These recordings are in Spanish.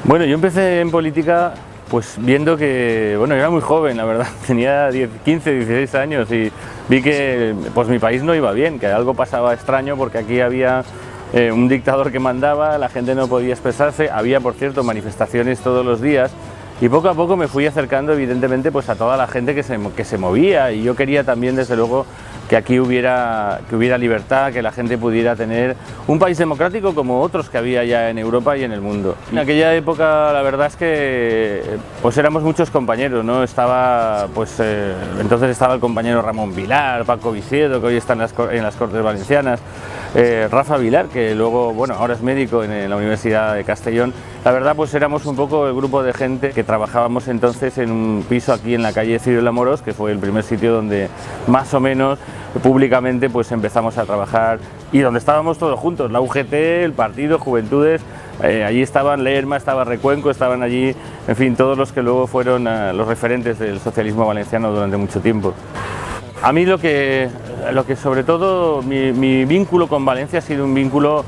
Bueno, yo empecé en política pues viendo que, bueno, era muy joven, la verdad, tenía 15, 16 años y vi que pues mi país no iba bien, que algo pasaba extraño porque aquí había un dictador que mandaba, la gente no podía expresarse, había, por cierto, manifestaciones todos los días y poco a poco me fui acercando, evidentemente, pues a toda la gente que se movía, y yo quería también, desde luego, que aquí hubiera libertad, que la gente pudiera tener un país democrático como otros que había ya en Europa y en el mundo. En aquella época la verdad es que pues éramos muchos compañeros, ¿no? Entonces estaba el compañero Ramón Vilar, Paco Visiedo, que hoy está en las Cortes Valencianas, Rafa Vilar, que luego, bueno, ahora es médico en la Universidad de Castellón. La verdad, pues éramos un poco el grupo de gente que trabajábamos entonces en un piso aquí en la calle Cirilo Amorós, que fue el primer sitio donde más o menos públicamente pues empezamos a trabajar y donde estábamos todos juntos, la UGT, el partido, Juventudes, allí estaban Lerma, estaba Recuenco, estaban allí, en fin, todos los que luego fueron los referentes del socialismo valenciano durante mucho tiempo. A mí lo que sobre todo mi vínculo con Valencia ha sido un vínculo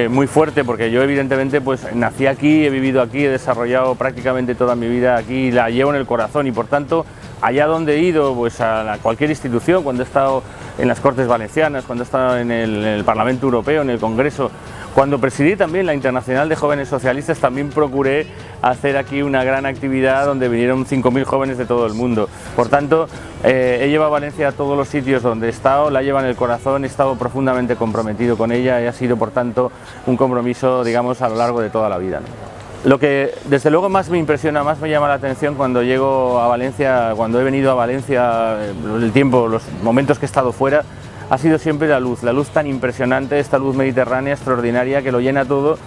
muy fuerte, porque yo evidentemente pues nací aquí, he vivido aquí, he desarrollado prácticamente toda mi vida aquí, la llevo en el corazón y por tanto allá donde he ido, pues a cualquier institución, cuando he estado en las Cortes Valencianas, cuando he estado en el Parlamento Europeo, en el Congreso, cuando presidí también la Internacional de Jóvenes Socialistas, también procuré hacer aquí una gran actividad donde vinieron 5.000 jóvenes de todo el mundo. Por tanto, he llevado a Valencia a todos los sitios donde he estado, la llevo en el corazón, he estado profundamente comprometido con ella y ha sido, por tanto, un compromiso, digamos, a lo largo de toda la vida, ¿no? Lo que desde luego más me impresiona, más me llama la atención cuando llego a Valencia, cuando he venido a Valencia, los momentos que he estado fuera, ha sido siempre la luz tan impresionante, esta luz mediterránea extraordinaria que lo llena todo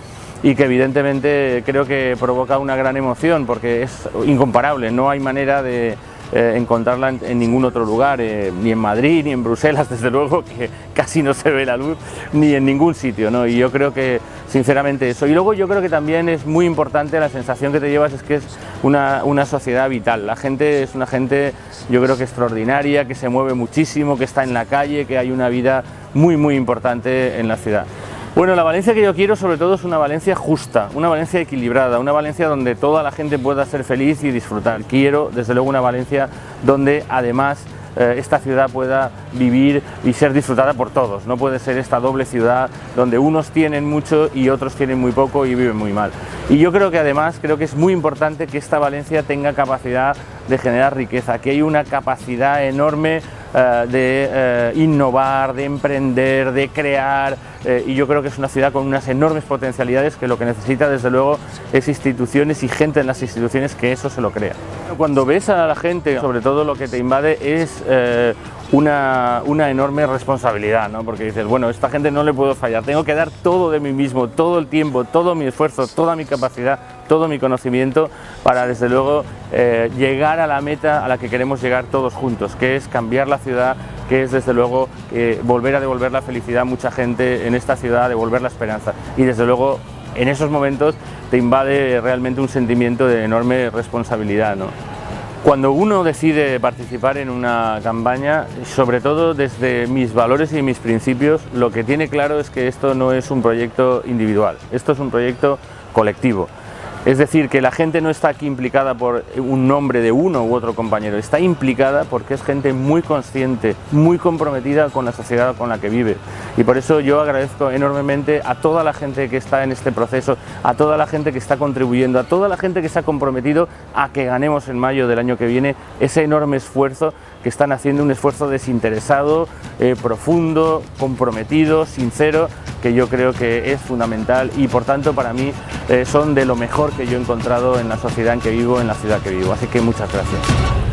y que evidentemente creo que provoca una gran emoción porque es incomparable, no hay manera de encontrarla en ningún otro lugar, ni en Madrid, ni en Bruselas, desde luego, que casi no se ve la luz, ni en ningún sitio, ¿no? Y yo creo que, sinceramente, eso. Y luego yo creo que también es muy importante, la sensación que te llevas es que es una sociedad vital. La gente es una gente, yo creo que extraordinaria, que se mueve muchísimo, que está en la calle, que hay una vida muy, muy importante en la ciudad. Bueno, la Valencia que yo quiero sobre todo es una Valencia justa, una Valencia equilibrada, una Valencia donde toda la gente pueda ser feliz y disfrutar. Quiero, desde luego, una Valencia donde además esta ciudad pueda vivir y ser disfrutada por todos. No puede ser esta doble ciudad donde unos tienen mucho y otros tienen muy poco y viven muy mal. Y yo creo que además, creo que es muy importante que esta Valencia tenga capacidad de generar riqueza, que hay una capacidad enorme de innovar, de emprender, de crear, y yo creo que es una ciudad con unas enormes potencialidades que lo que necesita desde luego es instituciones y gente en las instituciones que eso se lo crea. Cuando ves a la gente, sobre todo lo que te invade es una enorme responsabilidad, ¿no? Porque dices, bueno, a esta gente no le puedo fallar, tengo que dar todo de mí mismo, todo el tiempo, todo mi esfuerzo, toda mi capacidad, todo mi conocimiento para desde luego llegar a la meta a la que queremos llegar todos juntos, que es cambiar la ciudad, que es desde luego volver a devolver la felicidad a mucha gente en esta ciudad, devolver la esperanza y desde luego en esos momentos te invade realmente un sentimiento de enorme responsabilidad, ¿no? Cuando uno decide participar en una campaña, sobre todo desde mis valores y mis principios, lo que tiene claro es que esto no es un proyecto individual, esto es un proyecto colectivo. Es decir, que la gente no está aquí implicada por un nombre de uno u otro compañero, está implicada porque es gente muy consciente, muy comprometida con la sociedad con la que vive. Y por eso yo agradezco enormemente a toda la gente que está en este proceso, a toda la gente que está contribuyendo, a toda la gente que se ha comprometido a que ganemos en mayo del año que viene ese enorme esfuerzo que están haciendo, un esfuerzo desinteresado, profundo, comprometido, sincero, que yo creo que es fundamental y por tanto para mí son de lo mejor que yo he encontrado en la sociedad en que vivo, en la ciudad que vivo. Así que muchas gracias.